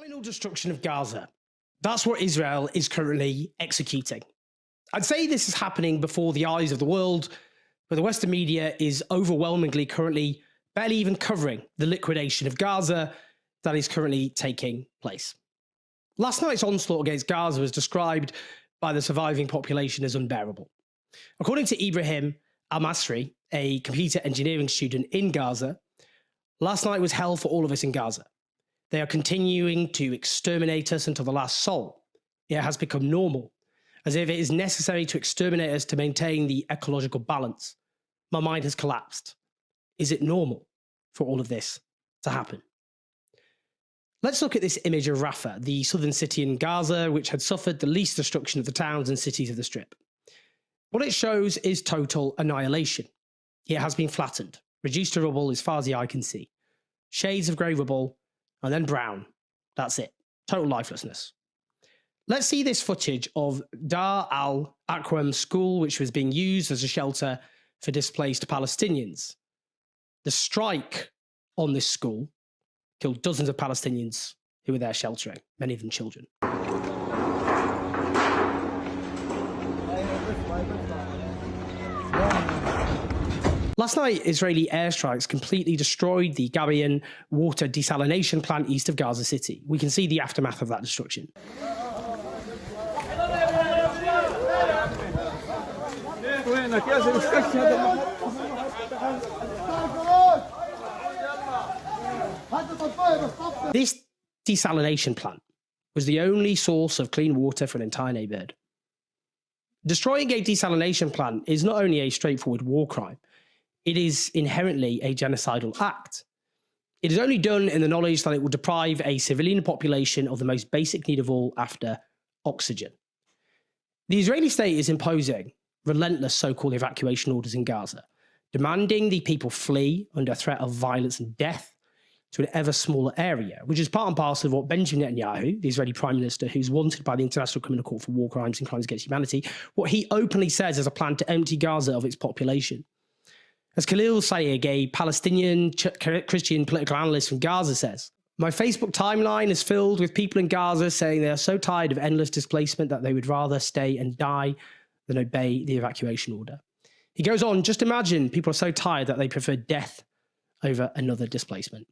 Final destruction of Gaza. That's what Israel is currently executing. I'd say this is happening before the eyes of the world, but the Western media is overwhelmingly currently barely even covering the liquidation of Gaza that is currently taking place. Last night's onslaught against Gaza was described by the surviving population as unbearable. According to Ibrahim Al-Masri, a computer engineering student in Gaza, last night was hell for all of us in Gaza. They are continuing to exterminate us until the last soul. It has become normal, as if it is necessary to exterminate us to maintain the ecological balance. My mind has collapsed. Is it normal for all of this to happen? Let's look at this image of Rafah, the southern city in Gaza, which had suffered the least destruction of the towns and cities of the Strip. What it shows is total annihilation. It has been flattened, reduced to rubble as far as the eye can see. Shades of grey rubble, and then brown. That's it. Total lifelessness. Let's see this footage of Dar al-Aqwam school, which was being used as a shelter for displaced Palestinians. The strike on this school killed dozens of Palestinians who were there sheltering, many of them children. Last night, Israeli airstrikes completely destroyed the Gabian water desalination plant east of Gaza City. We can see the aftermath of that destruction. This desalination plant was the only source of clean water for an entire neighborhood. Destroying a desalination plant is not only a straightforward war crime, it is inherently a genocidal act. It is only done in the knowledge that it will deprive a civilian population of the most basic need of all after oxygen. The Israeli state is imposing relentless so-called evacuation orders in Gaza, demanding the people flee under threat of violence and death to an ever smaller area, which is part and parcel of what Benjamin Netanyahu, the Israeli Prime Minister, who's wanted by the International Criminal Court for war crimes and crimes against humanity, what he openly says is a plan to empty Gaza of its population. As Khalil Sayegh, a Palestinian Christian political analyst from Gaza, says, "My Facebook timeline is filled with people in Gaza saying they are so tired of endless displacement that they would rather stay and die than obey the evacuation order." He goes on, "Just imagine people are so tired that they prefer death over another displacement."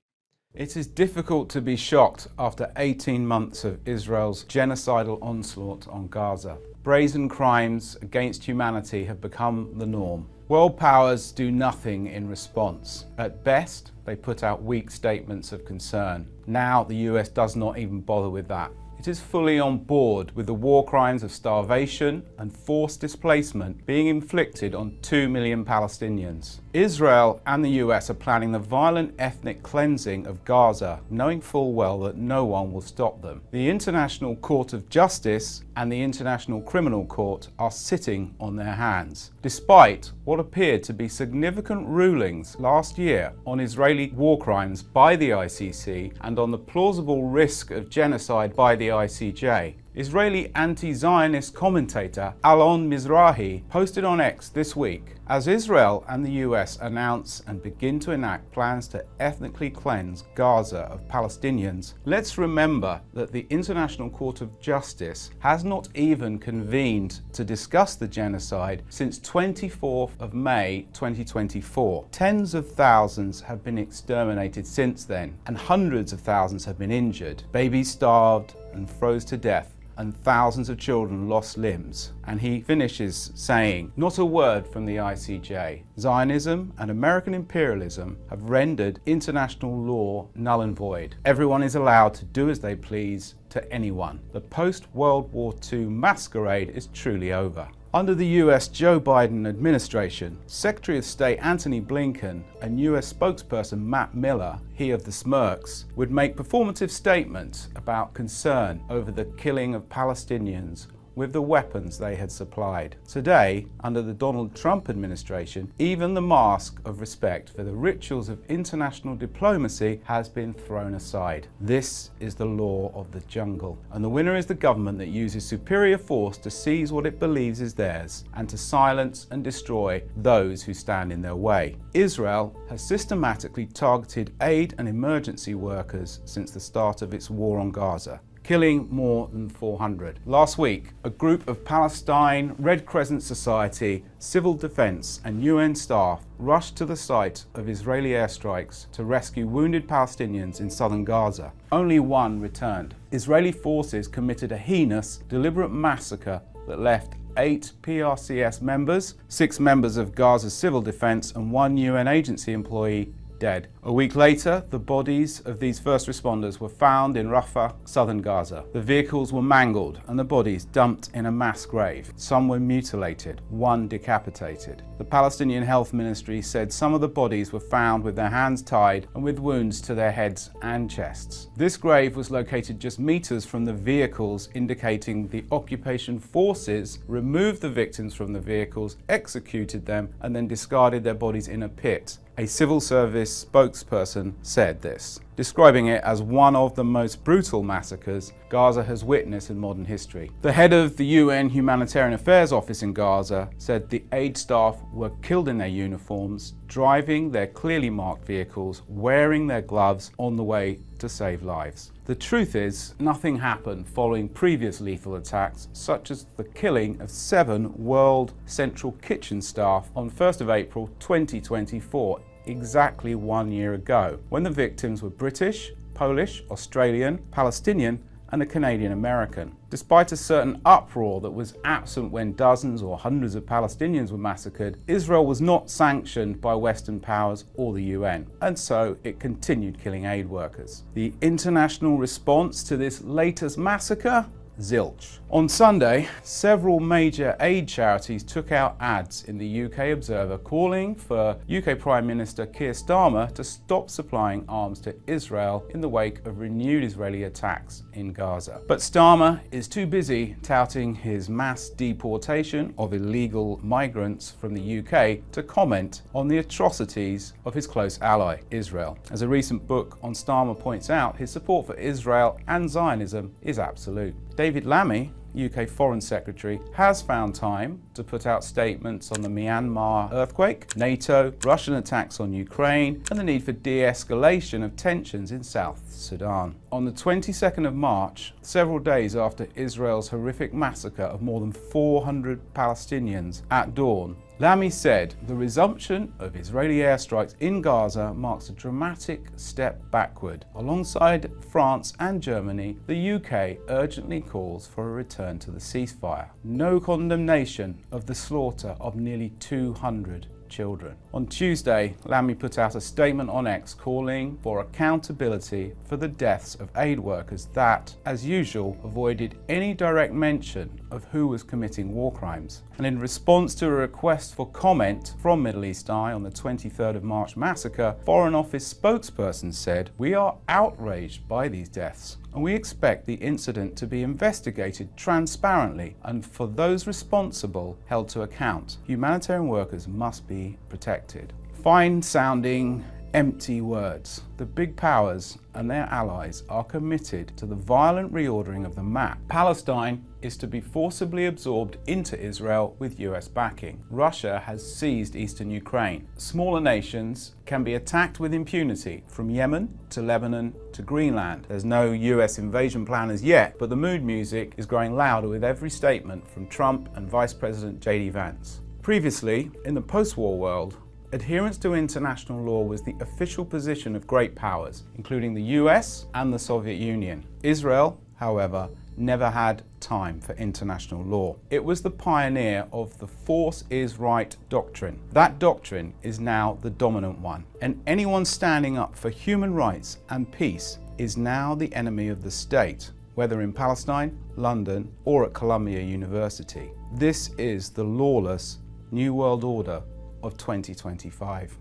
It is difficult to be shocked after 18 months of Israel's genocidal onslaught on Gaza. Brazen crimes against humanity have become the norm. World powers do nothing in response. At best, they put out weak statements of concern. Now the US does not even bother with that. It is fully on board with the war crimes of starvation and forced displacement being inflicted on 2 million Palestinians. Israel and the US are planning the violent ethnic cleansing of Gaza, knowing full well that no one will stop them. The International Court of Justice and the International Criminal Court are sitting on their hands, despite what appeared to be significant rulings last year on Israeli war crimes by the ICC and on the plausible risk of genocide by the ICJ. Israeli anti-Zionist commentator Alon Mizrahi posted on X this week, as Israel and the US announce and begin to enact plans to ethnically cleanse Gaza of Palestinians, let's remember that the International Court of Justice has not even convened to discuss the genocide since 24th of May 2024. Tens of thousands have been exterminated since then, and hundreds of thousands have been injured. Babies starved and froze to death, and thousands of children lost limbs. And he finishes saying, "Not a word from the ICJ. Zionism and American imperialism have rendered international law null and void. Everyone is allowed to do as they please to anyone. The post-World War II masquerade is truly over." Under the US Joe Biden administration, Secretary of State Antony Blinken and US spokesperson Matt Miller, he of the smirks, would make performative statements about concern over the killing of Palestinians with the weapons they had supplied. Today, under the Donald Trump administration, even the mask of respect for the rituals of international diplomacy has been thrown aside. This is the law of the jungle, and the winner is the government that uses superior force to seize what it believes is theirs and to silence and destroy those who stand in their way. Israel has systematically targeted aid and emergency workers since the start of its war on Gaza, killing more than 400. Last week, a group of Palestine Red Crescent Society, civil defense and UN staff rushed to the site of Israeli airstrikes to rescue wounded Palestinians in southern Gaza. Only one returned. Israeli forces committed a heinous, deliberate massacre that left 8 PRCS members, 6 members of Gaza's civil defense and 1 UN agency employee dead. A week later, the bodies of these first responders were found in Rafah, southern Gaza. The vehicles were mangled and the bodies dumped in a mass grave. Some were mutilated, one decapitated. The Palestinian Health Ministry said some of the bodies were found with their hands tied and with wounds to their heads and chests. This grave was located just meters from the vehicles, indicating the occupation forces removed the victims from the vehicles, executed them, and then discarded their bodies in a pit. A civil service spokesperson said this, describing it as one of the most brutal massacres Gaza has witnessed in modern history. The head of the UN Humanitarian Affairs Office in Gaza said the aid staff were killed in their uniforms, driving their clearly marked vehicles, wearing their gloves on the way to save lives. The truth is, nothing happened following previous lethal attacks, such as the killing of 7 World Central Kitchen staff on 1st of April 2024, exactly 1 year ago, when the victims were British, Polish, Australian, Palestinian, and a Canadian American. Despite a certain uproar that was absent when dozens or hundreds of Palestinians were massacred, Israel was not sanctioned by Western powers or the UN, and so it continued killing aid workers. The international response to this latest massacre? Zilch. On Sunday, several major aid charities took out ads in the UK Observer calling for UK Prime Minister Keir Starmer to stop supplying arms to Israel in the wake of renewed Israeli attacks in Gaza. But Starmer is too busy touting his mass deportation of illegal migrants from the UK to comment on the atrocities of his close ally, Israel. As a recent book on Starmer points out, his support for Israel and Zionism is absolute. David Lammy, UK Foreign Secretary, has found time to put out statements on the Myanmar earthquake, NATO, Russian attacks on Ukraine, and the need for de-escalation of tensions in South Sudan. On the 22nd of March, several days after Israel's horrific massacre of more than 400 Palestinians at dawn, Lammy said the resumption of Israeli airstrikes in Gaza marks a dramatic step backward. Alongside France and Germany, the UK urgently calls for a return to the ceasefire. No condemnation of the slaughter of nearly 200 children. On Tuesday, Lammy put out a statement on X calling for accountability for the deaths of aid workers that, as usual, avoided any direct mention of who was committing war crimes. And in response to a request for comment from Middle East Eye on the 23rd of March massacre, Foreign Office spokesperson said, "We are outraged by these deaths, and we expect the incident to be investigated transparently and for those responsible held to account. Humanitarian workers must be protected." Fine sounding, empty words. The big powers and their allies are committed to the violent reordering of the map. Palestine is to be forcibly absorbed into Israel with US backing. Russia has seized eastern Ukraine. Smaller nations can be attacked with impunity from Yemen to Lebanon to Greenland. There's no US invasion plan as yet, but the mood music is growing louder with every statement from Trump and Vice President JD Vance. Previously, in the post-war world, adherence to international law was the official position of great powers, including the US and the Soviet Union. Israel, however, never had time for international law. It was the pioneer of the force is right doctrine. That doctrine is now the dominant one, and anyone standing up for human rights and peace is now the enemy of the state, whether in Palestine, London, or at Columbia University. This is the lawless New World Order of 2025.